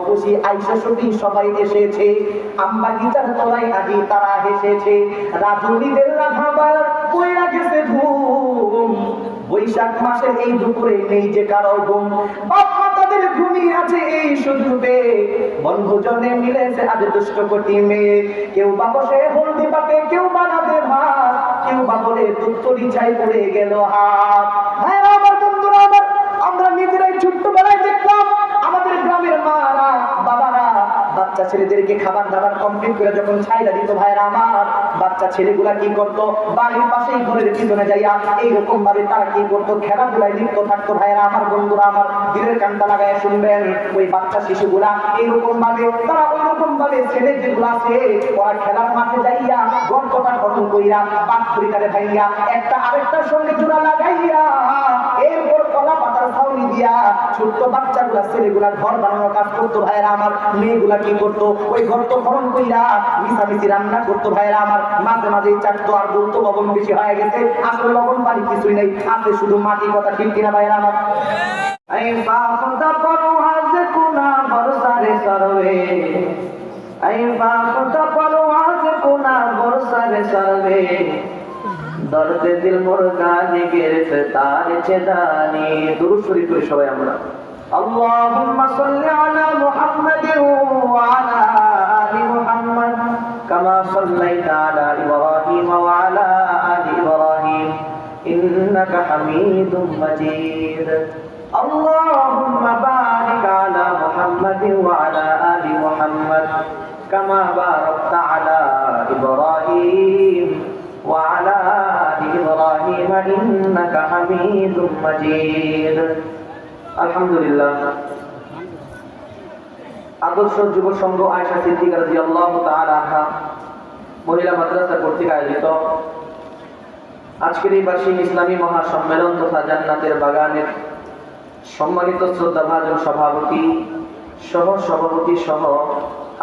খুশি আয়েশা সখী সবাই এসেছে, আম্মা গিটার তলায় আজি তারা হেসেছে, রাধুনীদের রাধাবার কইরা গেছে ঘুম, বৈশাখ মাসের এই দুপুরে নেই যে কারো ঘুম, বাপ মা তাদের ঘুমিয়ে আছে এই সুযোগে, বনভোজনে মিলেছে আজ দুষ্ট কোটি মেয়ে, কেউ বা বসে হলদি পাকে, কেউ বানাবে ভাত, কেউ বা বলে দুত্তরি ছাই পড়ে গেল হাত। হ্যাঁ আমার বন্ধুরা, আমার আমরা নিজেরাই ছোট্টবেলায় দেখলাম আমাদের গ্রামের মারা বাবারা বাচ্চা ছেলেদেরকে খাবার দাবার কমপ্লিট করে যখন ছাইরা দিত, ভাইরা আমার বাচ্চা ছেলেগুলা কি করতো, বাড়ির পাশেই ঘরের পিছনে যাইয়া এইরকম ভাবে তারা কি করতো, খেলাধুলায় লিপ্ত থাকতো। ভাইরা আমার, বন্ধুরা আমার, দিনের কান্তা লাগায় শুনবেন, ওই বাচ্চা শিশুগুলা এইরকম ভাবে তারা ওইরকম ভাবে ছেলে যেগুলো আছে ওরা খেলার মাঠে যাইয়া গর্তটা গঠন কইরা পাথরিটারে ভাইয়া একটা আরেকটার সঙ্গে জোড়া লাগাইয়া এরপর কলা পাতার ছাউনি দিয়া ছোট্ট বাচ্চাগুলা ছেলেগুলা ঘর বানানোর কাজ করতো। ভাইরা আমার, মেয়েগুলা কি করতো, ওই গর্ত খনন কইরা মিশামিশি রান্না করতো। ভাইরা আমার, মাঝে মাঝে চাটতো আর বলতো লবণ বেশি হয়ে গেছে, আসলে লবণ পানি কিছুই নেই, আছে শুধু মাটি। কথা ঠিক কিনা ভাইরা আমার? এই বাপদা পরো আজ কোনা বরসারে সরবে, এই বাপদা পরো আজ কোনা বরসারে সরবে, দর্দে দিল মোর গানে গিরফতার চেদানি। দুরূদ শরীফ পড়ি সবাই আমরা। আল্লাহুম্মা সাল্লি আলা মুহাম্মাদিন ওয়া আলা আলি মুহাম্মাদ কামা সাল্লাইতা আলা ইব্রাহিম ওয়া আলা আলি ইব্রাহিম ইন্নাকা হামিদুম মাজিদ। আল্লাহুম্মা বারিক আলা মুহাম্মাদিন ওয়া আলা আলি মুহাম্মাদ কামা বারাকতা আলা ইব্রাহিম وعلى آل إبراهيم إنك حميد مجيد। আলহামদুলিল্লাহ। আদর্শ যুব সংঘ আয়েশা সিদ্দিকা রাদিয়াল্লাহু তাআলা আনহা মহিলা মাদ্রাসা কর্তৃক আয়োজিত আজকের এই বার্ষিক ইসলামী মহাসম্মেলন তথা জান্নাতের বাগানের সম্মানিত শ্রদ্ধাভাজন সভাপতি সহ সভাপতি সহ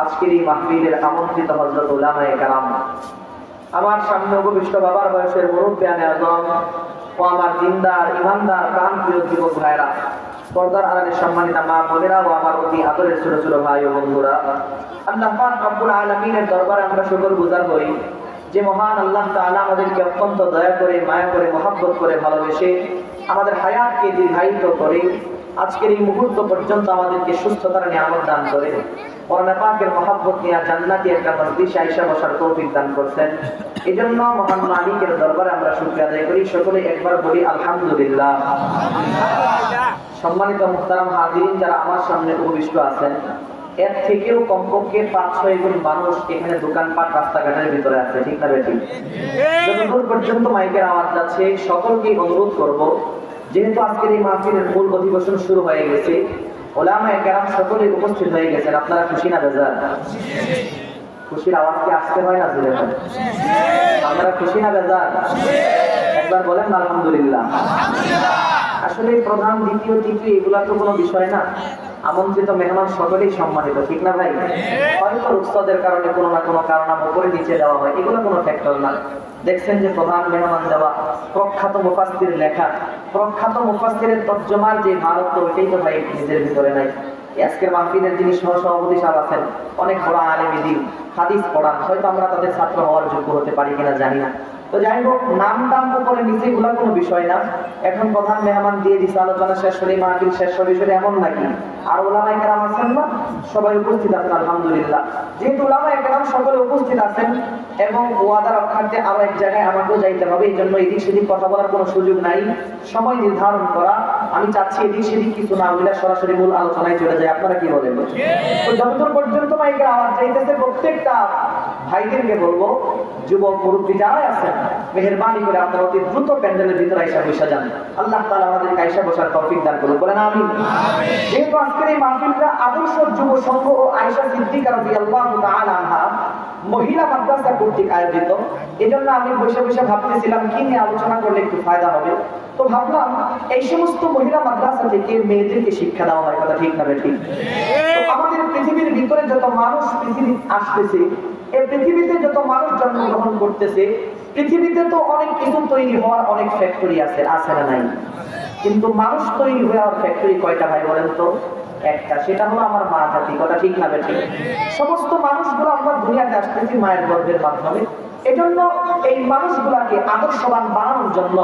আজকের এই মাহফিলের আমন্ত্রিত হযরত উলামায়ে কেরাম, আমার সামনে উপবিষ্ট বাবার বয়সের মুরব্বিয়ানে আযম ও আমার দিনদার ইমানদার প্রাণপ্রিয় যুবক ভাইরা, পর্দার আড়ালে সম্মানিতা মা বোনেরা ও আমার অতি আদরের ছোট ছোট ভাই ও বন্ধুরা, আল্লাহ পাক রব্বুল আলামিনের দরবারে আমরা শুকরগুজার হই যে মহান আল্লাহ তাআলা আমাদেরকে অত্যন্ত দয়া করে, মায়া করে, মহব্বত করে, ভালোবেসে আমাদের হায়াতকে দীর্ঘায়িত করে আজকের এই মুহূর্ত পর্যন্ত আমাদেরকে সুস্থতার নিয়ামত দান করে কোরআন পাকের মহব্বত নিয়ে জান্নাতি একটা মজলিসে আয়েশা বসার তৌফিক দান করছেন। এজন্য মহান মালিকের দরবারে আমরা শুকরিয়া আদায় করি। সকলে একবার বলি আলহামদুলিল্লাহ। সম্মানিত মুহতারাম হাজিরিন, যারা আমার সামনে উপবিষ্ট আছেন, এর থেকেও কমপক্ষে 5-6 জন মানুষ এখানে দোকানপাট রাস্তাঘাটের ভিতরে আছে, ঠিক না বেঠিক? যতদূর পর্যন্ত মাইকের আওয়াজ যাচ্ছে সকলকে অনুরোধ করব, যেহেতু আজকের এই মাহফিলের মূল অধিবেশন শুরু হয়ে গেছে, উলামায়ে কেরাম সকলে উপস্থিত হয়ে গেছেন, আপনারা খুশি না বেজার? খুশির আওয়াজ কি আসতে হয় না জোরে হয়? আপনারা খুশি না বেজার? একবার বলেন আলহামদুলিল্লাহ। আসলে প্রধান, দ্বিতীয়, তৃতীয় এগুলা তো কোনো বিষয় না, আমন্ত্রিত মেহমান সকলেই সম্মানিত, ঠিক না ভাই? হয়তো রুখসাতের কারণে কোনো না কোনো কারণ উপরে নিচে দেওয়া হয়, এগুলো কোনো ফ্যাক্টর না। দেখছেন যে প্রধান মেহমান দেওয়া প্রখ্যাত মুফাসসির লেখা, প্রখ্যাত মুফাসসিরের তর্জমার যে ভারত, ওইটাই তো ভাই নিজের ভিতরে নাই। আজকের মাহফিলের যিনি সহসভাপতি সাহেব আছেন, অনেক বড় আলেম দিন, হাদিস পড়ান, হয়তো আমরা তাদের ছাত্র হওয়ার যোগ্য হতে পারি কিনা জানি না। তো যাই হোক, নাম দাম উপরে নিচে এগুলো কোনো বিষয় না। এখন প্রধান মেহমান দিয়ে দিচ্ছে, আলোচনা শেষ হলে মাহফিল শেষ হবে, সেটা এমন নাকি? আর উলামায়ে কেরাম আছেন না, সবাই উপস্থিত আছেন আলহামদুলিল্লাহ। যেহেতু উলামায়ে কেরাম সকলে উপস্থিত আছেন এবং ওয়াদা রক্ষার্থে আরো এক জায়গায় আমাকেও যাইতে হবে, এই জন্য এদিক সেদিক কথা বলার কোনো সুযোগ নাই, সময় নির্ধারণ করা। আমি চাচ্ছি এদিক সেদিক কিছু না বলে সরাসরি মূল আলোচনায় চলে যায়। আপনারা কি বলেন? তো যতদূর পর্যন্ত মাইকের আওয়াজ যাইতেছে, প্রত্যেকটা ভাইদেরকে বলবো, যুবক মুরব্বী যারা আছেন, মেহেরবানি করে আপনারা অতি দ্রুত প্যান্ডেলের ভিতরে আয়েশা বসা যান। আল্লাহ তাআলা আমাদেরকে আয়েশা বসার তৌফিক দান করুন, বলেন আমিন। যেহেতু আজকের এই মাহফিলটা আদর্শ যুব সংঘ ও আয়েশা সিদ্দিকা রাদিয়াল্লাহু তাআলা আনহা মহিলা মাদ্রাসা কর্তৃক আয়োজিত, এজন্য আমি বসে বসে ভাবতেছিলাম কি নিয়ে আলোচনা করলে একটু ফায়দা হবে। তো ভাবলাম এই সমস্ত মহিলা মাদ্রাসা থেকে মেয়েদেরকে শিক্ষা দেওয়া হয়, কথা ঠিক না ঠিক? তো আমাদের পৃথিবীর ভিতরে যত মানুষ পৃথিবী আসতেছে, এই পৃথিবীতে যত মানুষ জন্মগ্রহণ করতেছে, পৃথিবীতে তো অনেক কিছু তৈরি হওয়ার অনেক ফ্যাক্টরি আছে, আছে না নাই? কিন্তু মানুষ তৈরি হওয়ার ফ্যাক্টরি কয়টা ভাই বলেন তো? একটা, সেটা হলো আমার মা জাতি। কথা ঠিক না ঠিক? সমস্ত মানুষগুলো আমরা দুনিয়াতে আসতেছি মায়ের গর্ভের মাধ্যমে। এজন্য এই মানুষগুলাকে আদর্শবান বানানোর জন্য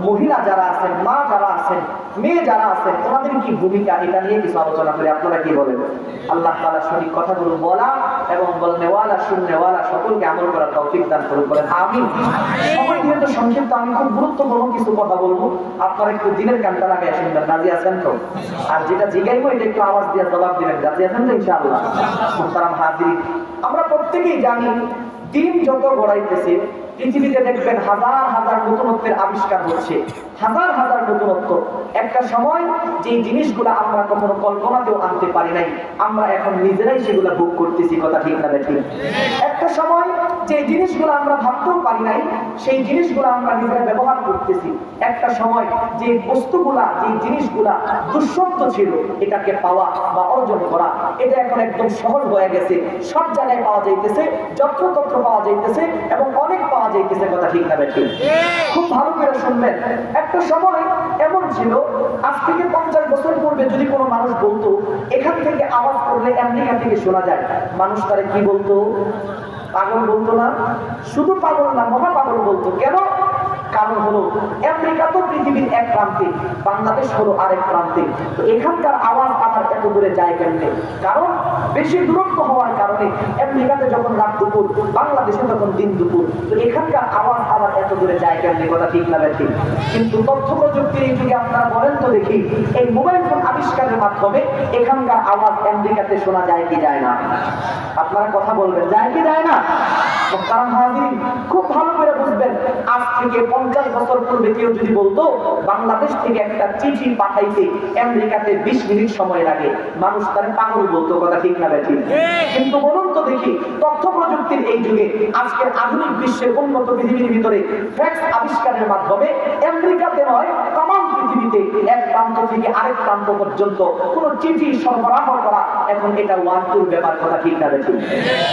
মহিলা যারা আছেন, মা যারা আছেন, মেয়ে যারা আছেন, ওনাদের কি ভূমিকা, এটা নিয়ে কিছু আলোচনা করি। আপনারা কি বলেন? আল্লাহ তাআলা সঠিক কথাগুলো বলা এবং বলনেওয়ালা শুননেওয়ালা সকলকে আমল করার তৌফিক দান করুন, বলেন আমিন। সময় যেহেতু সংক্ষিপ্ত, আমি খুব গুরুত্বপূর্ণ কিছু কথা বলবো, আপনারা একটু দিনের কানটা লাগাই শুনবেন। রাজি আছেন তো? আর যেটা জিজ্ঞাইবো এটা একটু আওয়াজ দিয়ে জবাব দিবেন। রাজি আছেন তো ইনশাআল্লাহ? মুহতারাম হাজিরিন, আমরা প্রত্যেকেই জানি দিন যত গড়াইতেছে পৃথিবীতে দেখবেন হাজার হাজার নতুনত্বের আবিষ্কার হচ্ছে, হাজার হাজার নতুনত্ব। একটা সময় যে জিনিসগুলো আমরা কখনো কল্পনাতেও আনতে পারি নাই, আমরা এখন নিজেরাই সেগুলো ভোগ করতেছি। কথা ঠিক না ঠিক? একটা সময় যে জিনিসগুলো আমরা ভাবতেও পারি নাই, সেই জিনিসগুলো আমরা নিজেরা ব্যবহার করতেছি। একটা সময় যে বস্তুগুলা, যে জিনিসগুলা দুঃসাধ্য ছিল, এটাকে পাওয়া বা অর্জন করা, এটা এখন একদম সহজ হয়ে গেছে। সব জায়গায় পাওয়া যাইতেছে, যত্রতত্র পাওয়া যাইতেছে এবং অনেক পাওয়া যাইতেছে। কথা ঠিক না ঠিক? খুব ভালো করে শুনবেন, একটা সময় এমন ছিল, আজ থেকে 50 বছর পূর্বে যদি কোনো মানুষ বলতো এখান থেকে আওয়াজ করলে আমেরিকা থেকে শোনা যায়, মানুষ তারা কি বলতো? পাগল বলতো না? শুধু পাগল না, মহা পাগল বলতো। কেন? কারণ হলো আমেরিকা তো পৃথিবীর এক প্রান্তে, বাংলাদেশ হলো আরেক প্রান্তে। তো এখানকার আওয়াজ আবার এত দূরে যায় কেমনে? কারণ বেশি দূরত্ব হওয়ার কারণে আমেরিকাতে যখন রাত দুপুর, বাংলাদেশে তখন দিন দুপুর। তো এখানকার আওয়াজ আবার এত দূরে যায় কেমনে? কথা ঠিক না ঠিক? কিন্তু তথ্য প্রযুক্তির এই যুগে আপনারা বলেন তো দেখি, এই মোবাইল ফোন আবিষ্কারের মাধ্যমে এখানকার আওয়াজ আমেরিকাতে শোনা যায় কি যায় না? আপনারা কথা বলবেন, যায় কি যায় না? কারণ হাজির, খুব ভালো করে বুঝবেন, আজ থেকে 50 বছর পূর্বে কেউ যদি বলতো বাংলাদেশ থেকে একটা চিঠি পাঠাইতে আমেরিকাতে 20 মিনিট সময় লাগে, মানুষ তার পাগল বলতো। কথা ঠিক না ঠিক? কিন্তু বলুন তো দেখি, তথ্য প্রযুক্তির এই যুগে, আজকের আধুনিক বিশ্বের উন্নত পৃথিবীর ভিতরে ফ্যাক্স আবিষ্কারের মাধ্যমে আমেরিকাতে নয়, তাম পৃথিবীতে এক প্রান্ত থেকে আরেক প্রান্ত পর্যন্ত কোন চিঠি সরবরাহ করা এখন এটা ওয়ান টুর ব্যাপার। কথা ঠিক না ঠিক?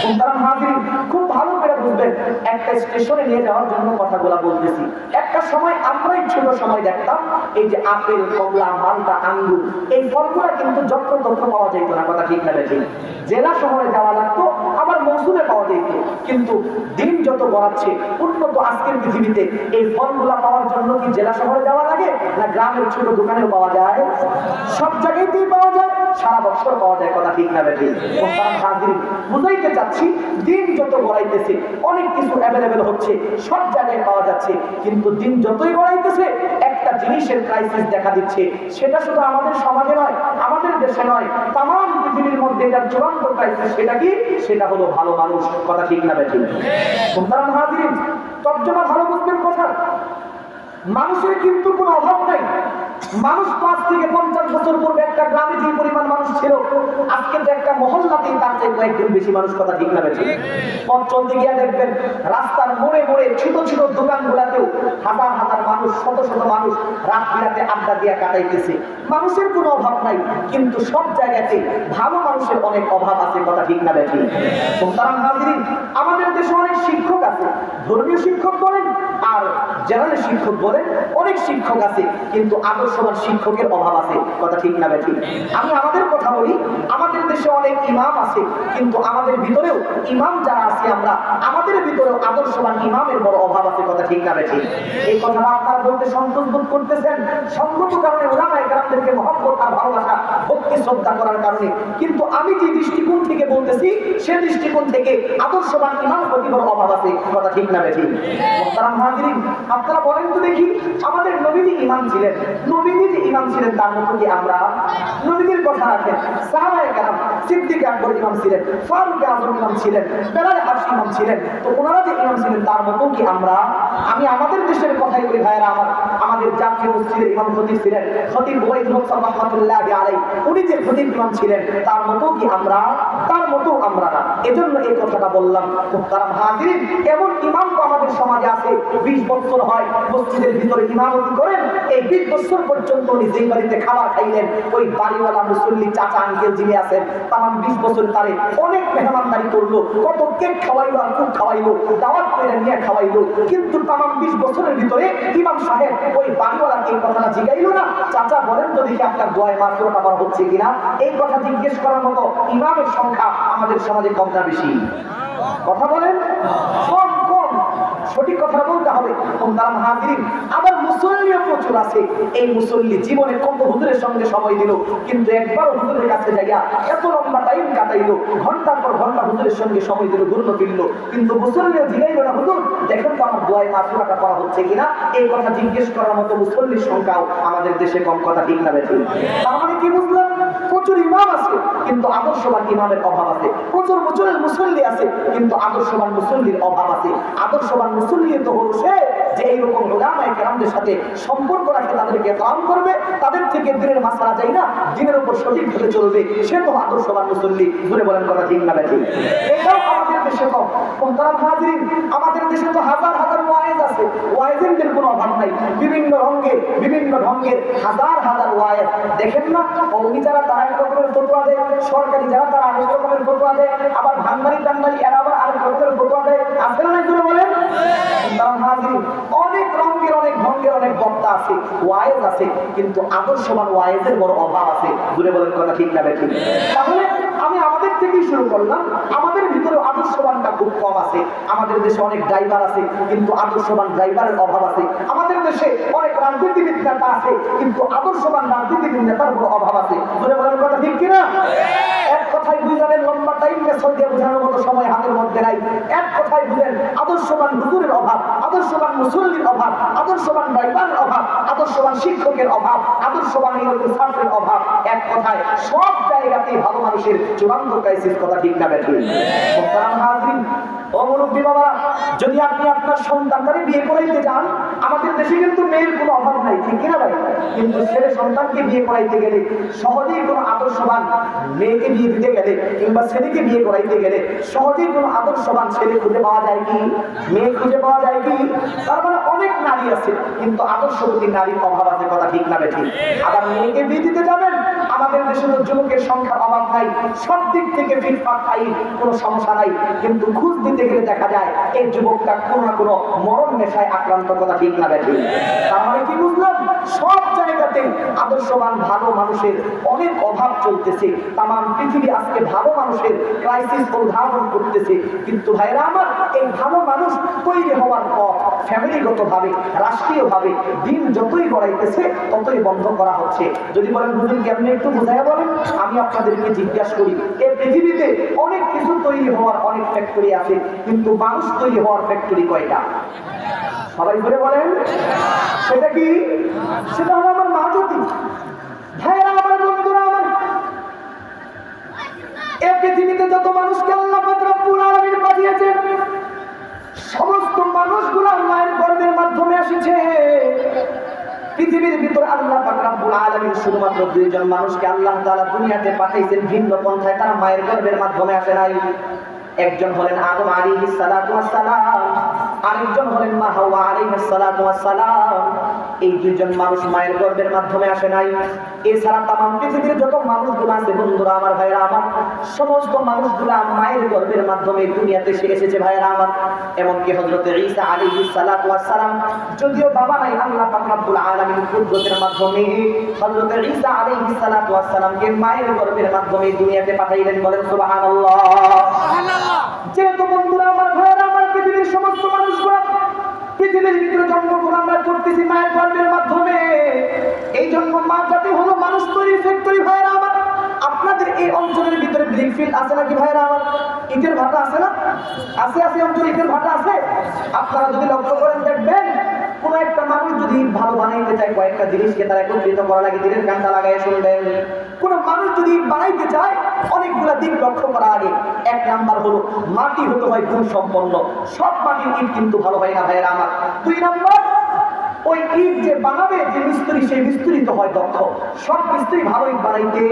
সুতরাং হাজির, খুব ভালো করে বুঝবেন, একটা স্টেশনে নিয়ে যাওয়ার জন্য কথাগুলা বলতেছি। একটা সময় আমরাই ছোট সময় দেখতাম এই যে আপেল, কমলা, মালটা, আঙ্গুর, এই ফলগুলা কিন্তু যত্রতত্র পাওয়া যেত না। কথা ঠিক না ঠিক? জেলা শহরে যাওয়া লাগতো, আবার মৌসুমে পাওয়া যেত। কিন্তু দিন যত গড়াচ্ছে, উন্নত আজকের পৃথিবীতে এই ফলগুলা পাওয়ার জন্য কি জেলা শহরে যাওয়া লাগে, না গ্রামের ছোট দোকানেও পাওয়া যায়? সব জায়গাতেই পাওয়া যায়, সারা বছর পাওয়া যায়। কথা ঠিক না ঠিক? বুঝাইতে চাচ্ছি, দিন যত গড়াইতেছে অনেক কিছু অ্যাভেলেবেল হচ্ছে, সব জায়গায় পাওয়া যাচ্ছে। কিন্তু দিন যতই গড়াইতেছে একটা জিনিসের ক্রাইসিস দেখা দিচ্ছে। সেটা শুধু আমাদের সমাজে নয়, আমাদের দেশে নয়, তাম পৃথিবীর মধ্যে এটার চূড়ান্ত ক্রাইসিস। সেটা কি? সেটা হলো ভালো মানুষ। কথা ঠিক না ঠিক? সুতরাং হাজির, তর্জমা ভালো বুঝবেন কথা। মানুষের কিন্তু কোনো অভাব নাই। মানুষ 5 থেকে 50 বছর পূর্বে একটা গ্রামে যে পরিমাণ মানুষ ছিল, আজকে তো একটা মহল্লাতেই তার চেয়ে কয়েকজন বেশি মানুষ। কথা ঠিক না ঠিক? পথ চলতে গিয়ে দেখবেন রাস্তার মোড়ে মোড়ে ছোট ছোট দোকানগুলাতেও হাজার হাজার মানুষ, শত শত মানুষ রাত বিরাতে আড্ডা দিয়ে কাটাইতেছে। মানুষের কোনো অভাব নাই, কিন্তু সব জায়গাতে ভালো মানুষের অনেক অভাব আছে। কথা ঠিক না ঠিক? সুতরাং হাজির, আমাদের দেশে অনেক শিক্ষক আছে, ধর্মীয় শিক্ষক বলেন আর জেনারেল শিক্ষক বলেন, অনেক শিক্ষক আছে, কিন্তু আদর্শবান শিক্ষকের অভাব আছে। কথা ঠিক না ঠিক? আমি আমাদের কথা বলি, আমাদের দেশে অনেক ইমাম আছে, কিন্তু আমাদের ভিতরেও ইমাম যারা আছে আমরা, আমাদের ভিতরেও আদর্শবান ইমামের বড় অভাব আছে। কথা ঠিক না ঠিক? এই কথাটা আপনারা বলতে সংকোচ বোধ করতেছেন, সঙ্গত কারণে ওলামায়ে কেরামদেরকে মহব্বত আর ভালোবাসা, ভক্তি শ্রদ্ধা করার কারণে। কিন্তু আমি যে দৃষ্টিকোণ থেকে বলতেছি, সে দৃষ্টিকোণ থেকে আদর্শবান ইমাম প্রতি বড় অভাব আছে। কথা ঠিক না ঠিক? আপনারা বলেন তো দেখি, আমাদের নবীজি ইমাম ছিলেন, নবীজি যে ইমাম ছিলেন তার মতো কি আমরা? নবীজির কথা রাখেন, সাহাবায়ে কেরাম, সিদ্দিক আকবর ইমাম ছিলেন, ফারুক আযম ইমাম ছিলেন, বেলাল হাবশী ইমাম ছিলেন, তো ওনারা যে ইমাম ছিলেন তার মতো কি আমরা? আমি আমাদের দেশের কথাই বলি ভাইরা আমার, আমাদের জাতীয় মসজিদের ইমাম খতিব ছিলেন খতিব ওবাইদুল হক রাহমাতুল্লাহি আলাইহি, উনি যে খতিব ইমাম ছিলেন তার মতো কি আমরা? তার মতো আমরা না। এজন্য এই কথাটা বললাম। মুহতারাম হাজিরিন, এমন ইমাম তো আমাদের সমাজে আছে, 20 বছর হয় মসজিদের ভিতরে ইমামতি করেন, এই 20 বছর পর্যন্ত উনি যেই বাড়িতে খাবার খাইলেন, ওই বাড়িওয়ালা মুসল্লি চাচা আঙ্কেল যিনি আছেন তামাম 20 বছর তারে অনেক মেহমানদারি করলো, কত কেক খাওয়াইলো আর খুব খাওয়াইলো, দাওয়াত করে নিয়ে খাওয়াইলো, কিন্তু তামাম 20 বছরের ভিতরে ইমাম সাহেব ওই বাড়িওয়ালাকে এই কথাটা জিগাইলো না, চাচা বলেন তো দেখি আপনার দোয়ায় মাগফিরাত আমার হচ্ছে কিনা। এই কথা জিজ্ঞেস করার মতো ইমামের সংখ্যা আমাদের সমাজে কম না বেশি? কথা বলেন, কম কম। সঠিক কথা বলতে হবে। আবার মুসল্লিও প্রচুর আছে। এই মুসল্লি জীবনে কত হুজুরের সঙ্গে সময় দিল, কিন্তু একবার হুজুরের কাছে যাইয়া এত লম্বা টাইম কাটাইলো, ঘন্টার পর ঘন্টা হুজুরের সঙ্গে সময় দিল, ঘুরলো ফিরলো, কিন্তু মুসল্লিও জিগাইল না, হুজুর দেখেন তো আমার দোয়ায় মাগফিরাত করা হচ্ছে কিনা। এই কথা জিজ্ঞেস করার মতো মুসল্লির সংখ্যাও আমাদের দেশে কম। কথা ঠিক না বেঠিক? তার মানে কি বুঝলাম? প্রচুর ইমাম আছে কিন্তু আদর্শবান ইমামের অভাব আছে, প্রচুর মুসল্লি আছে কিন্তু আদর্শবান মুসল্লির অভাব আছে। আদর্শবান মুসল্লি তো হলো সে যে এইরকম উলামায়ে কেরামদের সাথে সম্পর্ক রাখে, তাদেরকে কালাম করবে, তাদের থেকে দিনের মাসআলা যাই না, দিনের উপর সঠিকভাবে চলবে, সে তো আদর্শবান মুসল্লি। জোরে বলেন কথা ঠিক না বেঠিক? এটাও আমাদের দেশে কম। মুহতারাম হাজিরিন, আমাদের দেশে তো হাজার হাজার ওয়াইজ আছে, ওয়াইজিনদের কোনো অভাব নাই, বিভিন্ন রঙের বিভিন্ন ঢঙ্গের হাজার হাজার ওয়াইজ। দেখেন না, কওমি যারা তারা এক রকমের ফতোয়া দেয়, সরকারি যারা তারা আরেক রকমের ফতোয়া দেয়, আবার ভান্ডারি টান্ডারি এরা আবার আরেক রকমের ফতোয়া দেয়। আছে না? জোরে বলেন। অনেক রঙের অনেক ঢঙ্গের অনেক বক্তা আছে, ওয়াইজ আছে, কিন্তু আদর্শবান ওয়াইজের বড় অভাব আছে। জোরে বলেন কথা ঠিক না বেঠিক? তাহলে আমি আমাদের থেকেই শুরু করলাম। আমাদের ভিতরে আদর্শবানটা খুব কম আছে। আমাদের দেশে অনেক ড্রাইভার আছে কিন্তু আদর্শবান ড্রাইভারের অভাব আছে। আমাদের দেশে অনেক রাজনীতিবিদ নেতা আছে কিন্তু আদর্শবান রাজনীতিবিদ নেতার বড় অভাব আছে। জোরে বলেন কথা ঠিক কিনা? এক কথায় বুঝালেন, লম্বা টাইম মেসল দিয়ে বোঝানোর মতো সময় হাতের মধ্যে নাই। এক কথায় বুঝেন, আদর্শবান হুজুরের অভাব, আদর্শবান মুসল্লির অভাব, আদর্শবান ড্রাইভারের অভাব, আদর্শবান শিক্ষকের অভাব, আদর্শবান ছাত্রের অভাব। এক কথায় সব জায়গাতেই ভালো মানুষের চূড়ান্ত ক্রাইসিস। কথা ঠিক না বেঠিক? মুহতারাম হাজিরিন ও মুরব্বী বাবা, যদি আপনি আপনার সন্তানকে বিয়ে করাইতে যান, আমাদের দেশে কিন্তু মেয়ের কোনো অভাব নাই, ঠিক কিনা ভাই? কিন্তু ছেলে সন্তানকে বিয়ে করাইতে গেলে সহজেই কোনো আদর্শবান মেয়েকে বিয়ে দিতে গেলে কিংবা ছেলেকে বিয়ে করাইতে গেলে সহজেই কোনো আদর্শবান ছেলে খুঁজে পাওয়া যায় কি? মেয়ে খুঁজে পাওয়া যায় কি? তার মানে অনেক নারী আছে কিন্তু আদর্শবতী নারীর অভাব আছে। কথা ঠিক না বেঠিক? আবার মেয়েকে বিয়ে দিতে যাবেন, আমাদের দেশে তো যুবকের সংখ্যার অভাব নাই, সব দিক থেকে ফিটফাট পাই, কোনো সমস্যা নাই, কিন্তু খুঁজ দিতে গেলে দেখা যায় এই যুবকটা কোনো না কোনো মরণ নেশায় আক্রান্ত। কথা ঠিক না বেঠিক? তার মানে কি বুঝলাম? সব জায়গাতে আদর্শবান ভালো মানুষের অনেক অভাব চলতেছে। তামাম পৃথিবী আজকে ভালো মানুষের ক্রাইসিস উদ্ধারণ করতেছে। কিন্তু ভাইরা আমার, এই ভালো মানুষ তৈরি হওয়ার পথ ফ্যামিলিগতভাবে, রাষ্ট্রীয়ভাবে দিন যতই গড়াইতেছে ততই বন্ধ করা হচ্ছে। যদি বলেন হুজুর কেমনে, একটু বোঝায় বলেন। আমি আপনাদেরকে জিজ্ঞাসা করি, এই পৃথিবীতে অনেক কিছু তৈরি হওয়ার অনেক ফ্যাক্টরি আছে, কিন্তু মানুষ তৈরি হওয়ার ফ্যাক্টরি কয়টা? সবাই বলে বলেন। সেটা কি? সেটা হলো আমার মা জাতি। ভাইরা আমার, বন্ধুরা আমার, এই পৃথিবীতে যত মানুষকে আল্লাহ পাক রব্বুল আলামিন পাঠিয়েছেন, সমস্ত মানুষগুলো মায়ের গর্ভের মাধ্যমে এসেছে। পৃথিবীর ভিতরে আল্লাহ পাক রব্বুল আলামিন শুধুমাত্র দুইজন মানুষকে আল্লাহ তাআলা দুনিয়াতে পাঠাইছেন ভিন্ন পন্থায়, তারা মায়ের গর্ভের মাধ্যমে আসে নাই। একজন হলেন আদম আলাইহিস সালাতু ওয়াস সালাম, আরেকজন হলেন মা হাওয়া আলাইহিস সালাতু ওয়াস সালাম। এই দুইজন মানুষ মায়ের গর্ভের মাধ্যমে আসে নাই। এছাড়া তামাম পৃথিবীর যত মানুষগুলো আছে, বন্ধুরা আমার, ভাইরা আমার, সমস্ত মানুষগুলো মায়ের গর্ভের মাধ্যমে দুনিয়াতে এসেছে ভাইরা আমার। এমনকি হযরত ঈসা আলাইহিস সালাতু ওয়াস সালাম, যদিও বাবা নাই, আল্লাহ পাক রব্বুল আলামিন কুদরতের মাধ্যমে হযরত ঈসা আলাইহিস সালাতু ওয়াস সালামকে মায়ের গর্ভের মাধ্যমে দুনিয়াতে পাঠাইলেন। বলেন সুবহানাল্লাহ। যেহেতু বন্ধুরা আমার, ভাইরা আমার, পৃথিবীর সমস্ত মানুষগুলো পৃথিবীর ভিতরে জন্মগ্রহণ আমরা করতেছি মায়ের গর্ভের মাধ্যমে। এই জন্য মা জাতি হলো মানুষ তৈরি ফ্যাক্টরি। ভাইরা আমার, আপনাদের এই অঞ্চলের ভিতরে ব্রিক ফিল্ড আছে নাকি ভাইরা আমার? ইটের ভাটা আছে না? আছে, আছে, অঞ্চলে ইটের ভাটা আছে। আপনারা যদি লক্ষ্য করেন দেখবেন, কোন একটা মানুষ যদি ভালো বানাইতে চায়, কয়েকটা জিনিসকে তারা একত্রিত করা লাগে, দিনের কানটা লাগাই শুনবেন। কোন মানুষ যদি বানাইতে চায়, অনেকগুলা দিক লক্ষ্য করা আগে। এক নাম্বার হলো মাটি হতে হয় গুণ সম্পন্ন। সব মাটির ইট কিন্তু ভালো হয় না ভাইয়েরা আমার। দুই নাম্বার, ওই ইট যে বানাবে যে মিস্ত্রি, সেই মিস্ত্রি তো হয় দক্ষ। সব মিস্ত্রি ভালো ইট বানাইতে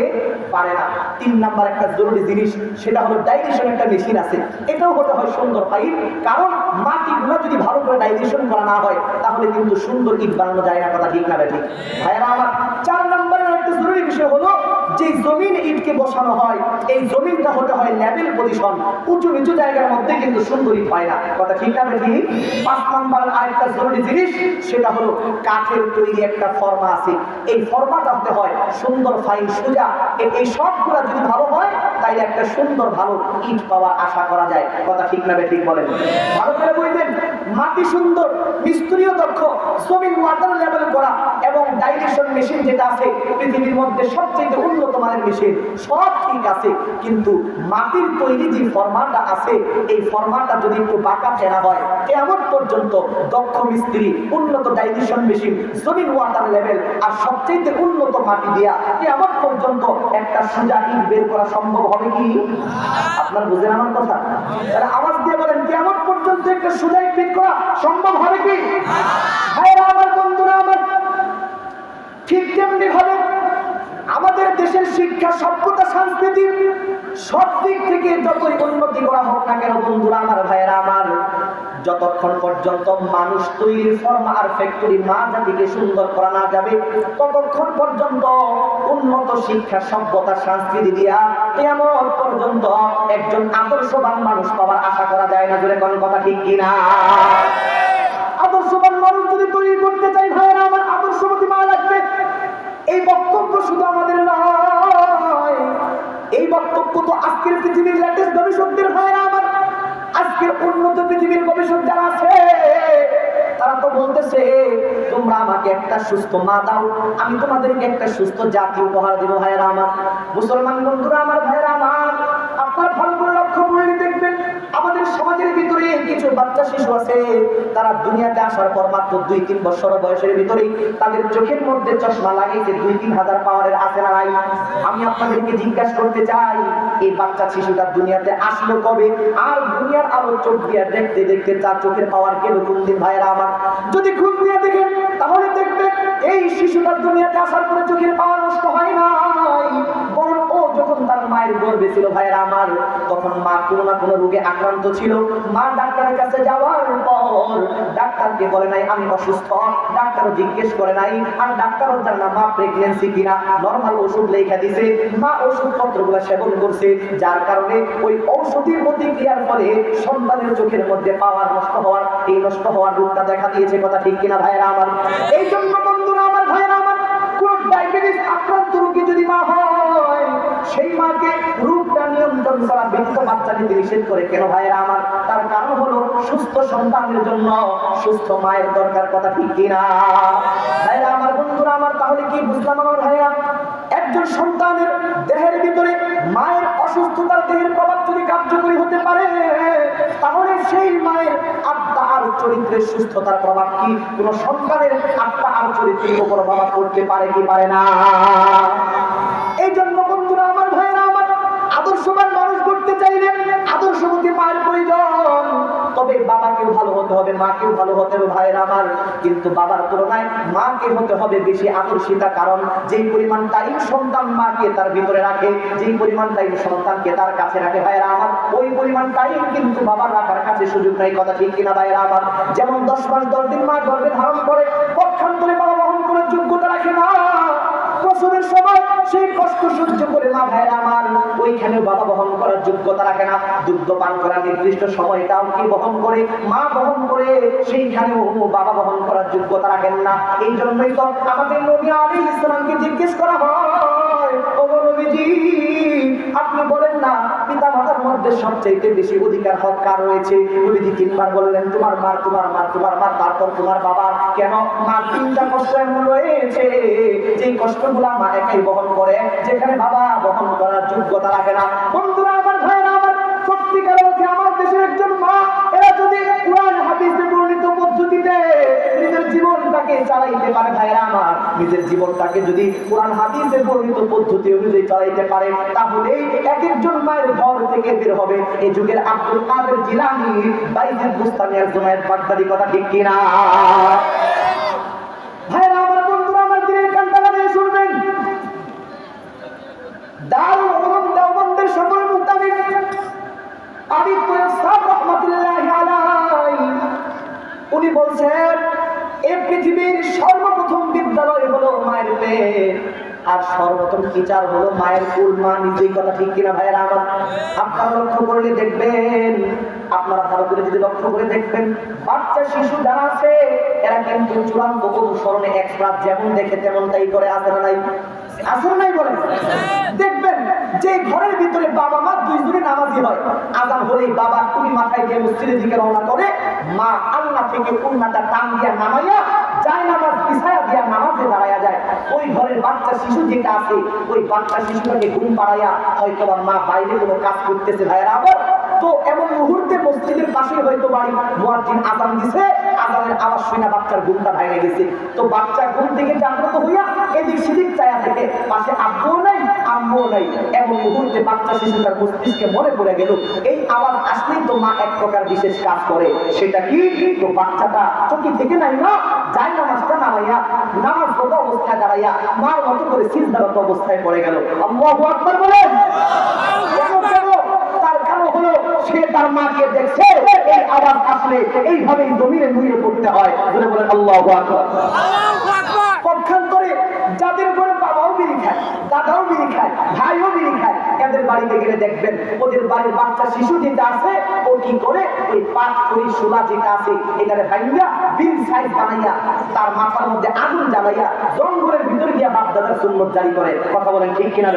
পারে না। তিন নাম্বার একটা জরুরি জিনিস, সেটা হলো ডাইজেশন একটা মেশিন আছে, এটাও হতে হয় সুন্দর পাইপ। কারণ মাটিগুলো যদি ভালো করে ডাইজেশন করা না হয় তাহলে কিন্তু সুন্দর ইট বানানো যায় না। কথা ঠিক না ঠিক ভাইয়েরা আমার। চার নাম্বারের একটা জরুরি বিষয় হলো যে জমিন ইটকে বসানো হয় এই জমিনটা হতে হয় লেভেল পজিশন, উঁচু নিচু জায়গার মধ্যে কিন্তু সুন্দর ইট হয় না। কথা ঠিক না বেঠিক? 5 নম্বর আরেকটা জরুরি জিনিস, সেটা হলো কাঠের তৈরি একটা ফর্মা আছে, এই ফর্মাটা হতে হয় সুন্দর ফাইন সোজা। এই সবগুলা যদি ভালো হয় তাইলে একটা সুন্দর ভালো ইট পাওয়ার আশা করা যায়। কথা ঠিক না বেঠিক বলেন? ভালো করে বলবেন, মাটি সুন্দর, মিস্ত্রিও দক্ষ, জমিন ওয়াটার লেভেল করা এবং ডাইরেকশন মেশিন যেটা আছে পৃথিবীর মধ্যে সবচেয়ে উন্নত মানের মেশিন, সব ঠিক আছে, কিন্তু মাটির তৈরি যে ফরমাটা আছে এই ফরমাটা যদি একটু বাঁকা ফেরা হয়, কেমন পর্যন্ত দক্ষ মিস্ত্রি, উন্নত ডাইরেকশন মেশিন, জমিন ওয়াটার লেভেল আর সবচেয়ে উন্নত মাটি দিয়া কেমন পর্যন্ত একটা সোজা ইট বের করা সম্ভব হবে কি? আপনার বুঝেন আমার কথা? তাহলে আওয়াজ দিয়ে বলেন, কেমন পর্যন্ত একটা সোজা ইট বের করা সম্ভব হবে কি? হ্যাঁ আমার বন্ধুরা আমার, ঠিক তেমনি ভাবে আমাদের দেশের শিক্ষা, সভ্যতা, সংস্কৃতি সব দিক থেকে যতই উন্নতি করা হোক না কেন বন্ধুরা আমার, ভাইয়েরা আমার, যতক্ষণ পর্যন্ত মানুষ তৈরির ফর্মা আর ফ্যাক্টরি মা জাতিকে সুন্দর করা না যাবে ততক্ষণ পর্যন্ত উন্নত শিক্ষা, সভ্যতা, সংস্কৃতি দিয়া কেমন পর্যন্ত একজন আদর্শবান মানুষ পাওয়ার আশা করা যায় না। জোরে কোন কথা ঠিক কিনা? আদর্শবান মানুষ যদি তৈরি করতে চাই ভাইয়েরা আমার, আদর্শবতী মা লাগবে। এই বক্তব্য শুধু আমাদের নয়, এই বক্তব্য তো আজকের পৃথিবীর লেটেস্ট গবেষকদের ভাইয়েরা আমার, আজকের উন্নত পৃথিবীর গবেষক যারা আছে তারা তো বলতেছে, তোমরা আমাকে একটা সুস্থ মা দাও, আমি তোমাদেরকে একটা সুস্থ জাতি উপহার দেব। ভাইয়েরা আমার, মুসলমান বন্ধুরা আমার, ভাইয়েরা আমার, আপনার ভালো করে লক্ষ্য করে দেখবেন আমাদের সমাজের ভিতরে কিছু বাচ্চা শিশু আছে, তারা দুনিয়াতে আসার পর মাত্র 2-3 বছর বয়সের ভিতরেই তাদের চোখের মধ্যে চশমা লাগাইছে, 2-3 হাজার পাওয়ারের আছে না নাই? আমি আপনাদেরকে জিজ্ঞাসা করতে চাই, এই বাচ্চা শিশুটা দুনিয়াতে আসলো কবে? আর দুনিয়ার আলো চোখ দিয়ে দেখতে দেখতে তার চোখের পাওয়ার গেল কোন দিন? ভাইয়েরা আমার, যদি খুঁজ দিয়ে দেখেন তাহলে দেখবেন এই শিশুটা দুনিয়াতে আসার পরে চোখের পাওয়ার নষ্ট হয় নাই, বরং ও যখন তার মায়ের গর্ভে ছিল ভাইয়েরা আমার, তখন মা কোনো না কোনো রোগে আক্রান্ত ছিল। মা ডাক্তারের কাছে যাওয়ার পর ডাক্তারকে বলে নাই আমি অসুস্থ, ডাক্তারও জিজ্ঞেস করে নাই, আর ডাক্তারও জানে না মা প্রেগন্যান্সি কিনা, নরমাল ওষুধ লেখা দিছে, মা ওষুধপত্রগুলো সেবন করছে, যার কারণে ওই ঔষধের প্রতিক্রিয়ার ফলে সন্তানের চোখের মধ্যে পাওয়ার নষ্ট হওয়ার, এই নষ্ট হওয়ার রূপটা দেখা দিয়েছে। কথা ঠিক কিনা ভাইয়েরা আমার? এই জন্য বন্ধুরা আমার, ভাইয়েরা আমার, কোন ডায়াবেটিস আক্রান্ত রোগী যদি মা হয়, সেই মাকে রূপটা নিয়ন্ত্রণ করা বৃদ্ধ বাচ্চা নিতে নিষেধ করে। কেন ভাইয়েরা আমার? তার কারণ হলো সুস্থ সন্তানের জন্য সুস্থ মায়ের দরকার। কথা ঠিক কিনা ভাইয়েরা আমার, বন্ধুরা আমার? তাহলে কি বুঝলাম আমার ভাইয়েরা? একজন সন্তানের দেহের ভিতরে মায়ের অসুস্থতার দেহের প্রভাব যদি কার্যকরী হতে পারে, তাহলে সেই মায়ের আত্মা আর চরিত্রের সুস্থতার প্রভাব কি কোন সন্তানের আত্মা আর চরিত্রের উপর প্রভাব করতে পারে কি পারে না? এই জন্য বন্ধুরা আমার, ভাইয়েরা আমার, আদর্শবান মানুষ করতে চাইলে আদর্শবতী মায়ের প্রয়োজন। তবে বাবাকেও ভালো হতে হবে, মাকেও ভালো হতে হবে ভাইয়েরা আমার, কিন্তু বাবার তুলনায় মাকে হতে হবে বেশি আদর্শিতা। কারণ যেই পরিমাণ টাইম সন্তান মাকে তার ভিতরে রাখে, যেই পরিমাণ টাইম সন্তানকে তার কাছে রাখে ভাইয়েরা আমার, ওই পরিমাণ টাইম কিন্তু বাবার রাখার কাছে সুযোগ নাই। কথা ঠিক কিনা ভাইয়েরা আমার? যেমন 10 মাস 10 দিন মা গর্ভে ধারণ করে, পক্ষান্তরে বাবা বহন করার যোগ্যতা রাখে না। প্রসবের সময় সেই কষ্ট সহ্য করে মা ভাইয়েরা আমার, ওইখানে বাবা বহন করার যোগ্যতা রাখে না। দুগ্ধ পান করার নির্দিষ্ট সময়টাও কি বহন করে? মা বহন করে, সেইখানেও বাবা বহন করার যোগ্যতা রাখেন না। এই জন্যই তো আমাদের নবী আলাইহিস সালামকে জিজ্ঞেস করা হয়, ও নবীজি আপনি বলেন না পিতা মাতার মধ্যে সবচেয়ে বেশি অধিকার হক কার রয়েছে? নবীজি 3 বার বললেন তোমার মা, তোমার মা, তোমার মা, তারপর তোমার বাবা। কেন? মা 3টা কষ্ট এমন রয়েছে যে কষ্টগুলা মা একাই বহন করে, যেখানে বাবা বহন করার যোগ্যতা রাখে না। বন্ধুরা আমার, ভাইয়েরা আমার, সত্যিকার অর্থে আমার দেশের একজন মা এরা যদি কুরআন হাদিসে বর্ণিত পদ্ধতিতে নিজের জীবনটাকে চালাইতে পারে ভাইয়েরা আমার, নিজের জীবনটাকে যদি কুরআন হাদিসে বর্ণিত পদ্ধতি অনুযায়ী চালাইতে পারে, তাহলেই এক একজন মায়ের ঘর থেকে বের হবে এই যুগের আব্দুল কাদের জিলানী, বাইজিদ বুস্তামি, একজন বাগদাদি। কথা ঠিক কিনা ভাইয়েরা আমার, বন্ধুরা আমার, দিনের কান্তা লাগিয়ে শুনবেন। দারুল উলুম দেওবন্দের সকল মুতাবিক আবি তৈয়ব সাহেব রাহমাতুল্লাহি আলাইহি উনি বলছেন এই পৃথিবীর সর্বপ্রথম বিদ্যালয় হলো মায়ের পেট। আর সর্বপ্রথম টিচার হলো মায়ের কুল, মা নিজেই। কথা ঠিক কিনা ভাইয়েরা আমার? আপনারা লক্ষ্য করলে দেখবেন, আপনারা ভালো করে যদি লক্ষ্য করে দেখবেন, বাচ্চা শিশু যারা আছে এরা কিন্তু চূড়ান্ত অনুসরণে এক্সপার্ট, যেমন দেখে তেমন তাই করে। আছে না নাই? আছে না নাই বলেন? দেখবেন যে ঘরের ভিতরে বাবা মা দুইজনে নামাজি হয়, আযান হলেই বাবা টুপি মাথায় দিয়ে মসজিদের দিকে রওনা করে, মা আল্লাহ থেকে উন্নাটা টান দিয়া নামাইয়া যায় নামাজ বিছায়া দিয়া নামাজে দাঁড়ায়া যায়। ওই ঘরের বাচ্চা শিশু যেটা আছে, ওই বাচ্চা শিশুটাকে ঘুম পাড়াইয়া হয়তো মা বাইরে কোনো কাজ করতেছে ভাইয়েরা আবার, তো এমন মুহূর্তে মসজিদের পাশে হয়তো বাড়ি, মুয়াজ্জিন আযান দিছে, আযানের আওয়াজ শুনে বাচ্চার ঘুমটা ভেঙে গেছে। তো বাচ্চা ঘুম থেকে জাগ্রত হইয়া এদিক সেদিক চায়া থেকে, পাশে আব্বুও নাই আম্মুও নাই, এমন মুহূর্তে বাচ্চা শিশুটার মস্তিষ্কে মনে পড়ে গেল এই আওয়াজ আসলেই তো মা এক প্রকার বিশেষ কাজ করে। সেটা কি? তো বাচ্চাটা চোখে থেকে নাই না, যায় নামাজটা নামাইয়া নামাজরত অবস্থায় দাঁড়াইয়া মার মতো করে সিজদারত অবস্থায় পড়ে গেল। আল্লাহু আকবার বলেন। তার কারণ হলো সে তার মাকে দেখছে এই আওয়াজ আসলে এইভাবেই জমিনে নুয়ে পড়তে হয়। বলে বলেন আল্লাহু আকবার। পক্ষান্তরে যাদের ঘরে বাবাও বিড়ি খায়, দাদাও বিড়ি খায়, ভাইও বিড়ি খায়, এদের বাড়িতে গেলে দেখবেন ওদের বাড়ির বাচ্চা শিশু যেটা আছে ও কি করে, ওই পাঁচ খড়ি শোলা যেটা আছে এটারে ভাঙিয়া বিড়ি সাইজ বানাইয়া তার মাথার মধ্যে আগুন জ্বালাইয়া জঙ্গলের ভিতরে গিয়া বাপ দাদার সুন্নত জারি করে। কথা বলেন ঠিক কিনা?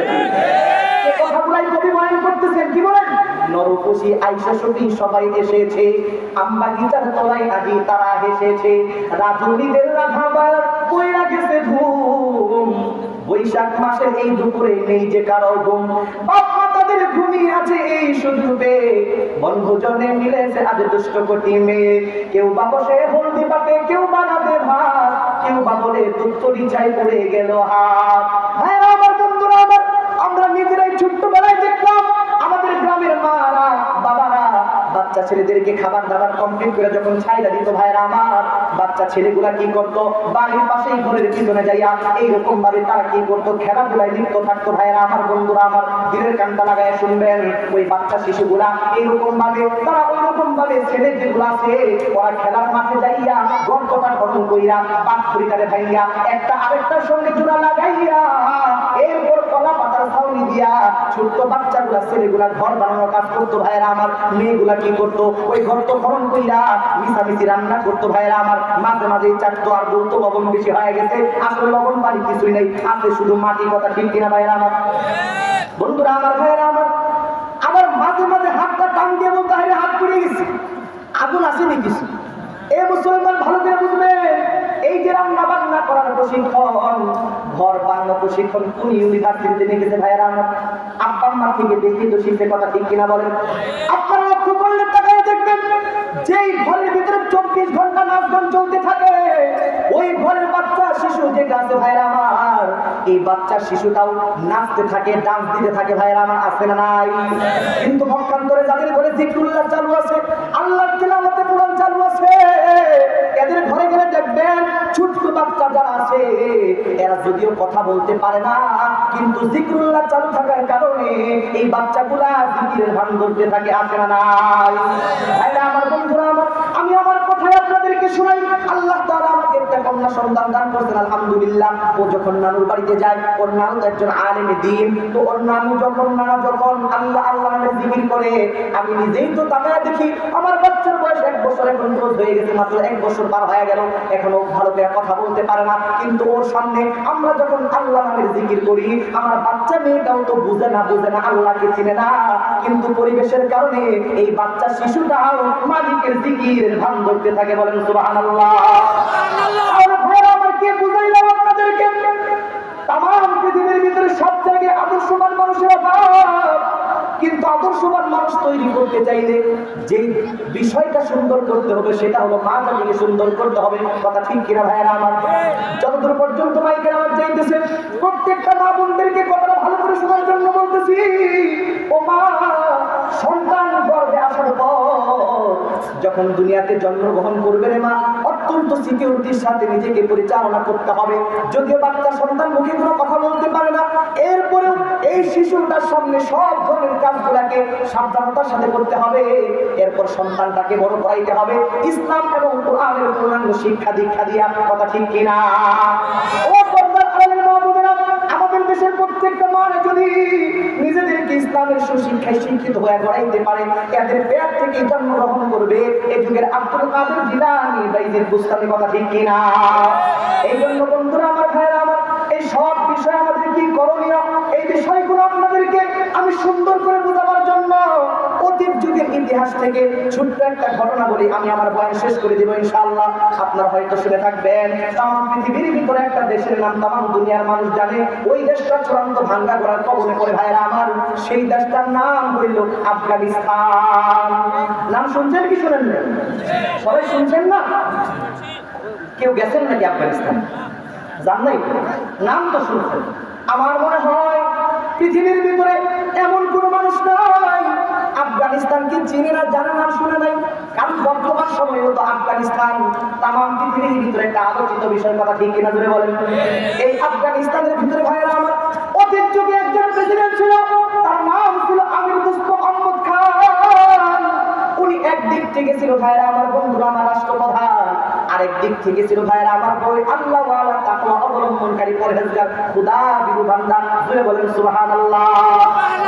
এই কথাগুলাই কবি বয়ান করতেছেন। কি বলেন? নরপশি আইসা সখী সবাই এসেছে, আম্বা গীতার তলায় আজি তারা হেসেছে, রাজনীদের রাধাবার কইরা গেছে ঘুম, বৈশাখ মাসের এই দুপুরে নেই যে কারো ঘুম, বাপ মা তাদের ঘুমিয়ে আছে এই সুযোগে, বনভোজনে মিলেছে আজ দুষ্ট কোটি মেয়ে, কেউ বা বসে হলদি পাতে, কেউ বানাতে ভাত, কেউ বা বলে দুত্তরি চাই পড়ে গেল হাত। হ্যাঁ আমার বন্ধুরা আমার, আমরা নিজেরাই ছোট্টবেলায় দেখলাম আমাদের গ্রামের মারা বাবারা বাচ্চা ছেলেদেরকে খাবার দাবার কমপ্লিট করে যখন ছাইলা দিত ভাইরা আমার, বাচ্চা ছেলেগুলা কি করতো, বাড়ির পাশেই ঘরের পিছনে যাইয়া এইরকম ভাবে তারা কি করতো, খেলাধুলায় লিপ্ত থাকতো ভাইরা আমার। বন্ধুরা আমার, দিনের কানটা লাগায় শুনবেন, ওই বাচ্চা শিশুগুলা এইরকম ভাবে তারা ওইরকম ভাবে ছেলে যেগুলো আছে ওরা খেলার মাঠে যাইয়া গর্তটা খনন কইরা পাথরিটারে ভাইয়া একটা আরেকটার সঙ্গে জোড়া লাগাইয়া এরপর কলা পাতার ছাউনি দিয়া ছোট্ট বাচ্চাগুলা ছেলেগুলা ঘর বানানোর কাজ করতো ভাইরা আমার। মেয়েগুলা কি করতো, ওই গর্ত খনন কইরা মিশামিশি রান্না করতো ভাইরা আমার। মাঝে মাঝে চাটতো আর বলতো লবণ বেশি হয়ে গেছে, আসলে লবণ পানি কিছুই নেই, আছে শুধু মাটি। কথা ঠিক কিনা ভাইরা আমার? বন্ধুরা আমার, ভাইরা আমার, আবার মাঝে মাঝে হাতটা টান দিয়ে বলতে হয় হাত পুড়ে গেছে, আগুন আসেনি কিছু। এ মুসলমান ভালো করে বুঝবেন, এই যে রান্না বান্না করার প্রশিক্ষণ, ঘর বাংলা প্রশিক্ষণ কোন ইউনিভার্সিটিতে নিয়ে গেছে ভাইরা আমার? আব্বা আম্মা থেকে দেখি তো শিখতে। কথা ঠিক কিনা বলেন? আপনারা লক্ষ্য করলে তাকায় দেখবেন, যেই ঘরের ভিতরে 24 ঘন্টা নাচ গান চলতে থাকে, ওই ঘরের বাচ্চা শিশু যেটা আছে ভাইরা আমার, এই বাচ্চা শিশুটাও নাচতে থাকে, ডান্স দিতে থাকে ভাইরা আমার। আছে না নাই? কিন্তু পক্ষান্তরে যাদের ঘরে জিকরুল্লাহ চালু আছে, আল্লাহর তিলাওয়াতে কোরআন চালু আছে, এদের ঘরে গেলে দেখবেন ছোট্ট বাচ্চা যারা আছে এরা যদিও কথা বলতে পারে না, কিন্তু জিকরুল্লাহ চালু থাকার কারণে এই বাচ্চাগুলা জিকিরের ভান করতে থাকে। আছে না নাই? ভাইরা আমার, বন্ধুরা আমার, আমি আমার কথায় আপনাদেরকে শোনাই। আল্লাহ তাআলা আমাকে একটা কন্যা সন্তান দান করেছেন, আলহামদুলিল্লাহ। ও যখন নানুর বাড়িতে যায়, ওর নানু একজন আলেমে দ্বীন, তো ওর নানু যখন আল্লাহ আল্লাহ নামে জিকির করে, আমি নিজেই তো তাকায় দেখি আমার বাচ্চার বয়স 1 বছর এখন রোজ হয়ে গেছে, মাত্র 1 বছর পার হয়ে গেল, এখনো ভালো করে কথা বলতে পারে না। কিন্তু ওর সামনে আমরা যখন আল্লাহ নামের জিকির করি, আমার বাচ্চা মেয়েটাও তো বুঝে না আল্লাহকে চিনে না, কিন্তু পরিবেশের কারণে এই বাচ্চা শিশুটাও মালিকের জিকিরের ভান ধরতে থাকে। বলেন সুবহানাল্লাহ। আমার কে বুঝাইলাম আপনাদেরকে, তাম পৃথিবীর ভিতরে সব জায়গায় আদর্শবান মানুষের অভাব, কিন্তু আদর্শবান মানুষ তৈরি করতে চাইলে যে বিষয়টা সুন্দর করতে হবে সেটা হলো মা জাতিকে সুন্দর করতে হবে। কথা ঠিক কিনা ভাইয়েরা আমার? যতদূর পর্যন্ত মাইকের আওয়াজ যাইতেছে, প্রত্যেকটা মা বোনদেরকে কথাটা ভালো করে শোনার জন্য বলতেছি। ও মা, সন্তান গর্ভে আসার পর যখন দুনিয়াতে জন্মগ্রহণ করবে রে মা, অত্যন্ত সিকিউরিটির সাথে নিজেকে পরিচালনা করতে হবে। যদিও বাচ্চা সন্তান মুখে কোনো কথা বলতে পারে না, এরপরেও এই শিশুটার সামনে সব ধরনের কাজগুলাকে সাবধানতার সাথে করতে হবে। এরপর সন্তানটাকে বড় করাইতে হবে ইসলাম এবং কোরআনের পূর্ণাঙ্গ শিক্ষা দীক্ষা দিয়া। কথা ঠিক কিনা? ও পর্দার আড়ালের মা বোনেরা, আমাদের প্রত্যেকটা মা যদি নিজেদেরকে ইসলামের সুশিক্ষায় শিক্ষিত হয়ে গড়াইতে পারে, এদের পেট থেকে জন্মগ্রহণ করবে এই যুগের আব্দুল কাদের জিলানী বাইজিদ বুস্তামি, কথা ঠিক কিনা? এই জন্য বন্ধুরা আমার, ভাইরা আমার, এই সব বিষয় আমাদের কি করণীয়, এই বিষয়গুলো আপনাদেরকে আমি সুন্দর করে বোঝাবার জন্য অতীত যুগের ইতিহাস থেকে ছোট্ট একটা ঘটনা বলি, আমি আমার বয়ান শেষ করে দেব ইনশাআল্লাহ। আপনারা হয়তো শুনে থাকবেন, তাম পৃথিবীর ভিতরে একটা দেশের নাম তাম দুনিয়ার মানুষ জানে, ওই দেশটা চূড়ান্ত ভাঙ্গা করার কবলে পড়ে ভাইরা আমার। সেই দেশটার নাম হইল আফগানিস্তান। নাম শুনছেন কি শুনেন না? সবাই শুনছেন না? কেউ গেছেন নাকি আফগানিস্তান? জান নাই? নাম তো শুনছেন। আমার মনে হয় পৃথিবীর ভিতরে এমন কোন মানুষ নাই আফগানিস্তানকে চিনে না, জানে না, শুনে নাই। কারণ বর্তমান সময়ে তো আফগানিস্তান তামাম পৃথিবীর ভিতরে একটা আলোচিত বিষয়, কথা ঠিক কিনা জোরে বলেন? এই আফগানিস্তানের ভিতরে ভাইয়েরা আমার অতীত যুগে একজন প্রেসিডেন্ট ছিল, তার নাম ছিল আমির দোস্ত মোহাম্মদ খান। উনি একদিক থেকে ছিল ভাইয়েরা আমার, বন্ধুরা আমার, রাষ্ট্রপ্রধান। আরেক দিক থেকে ছিল ভাইয়েরা আমার বই আল্লাহ ওয়ালা তাকওয়া অবলম্বনকারী পরহেজগার খোদা বিরু বান্দা। জোরে বলেন সুবহানাল্লাহ।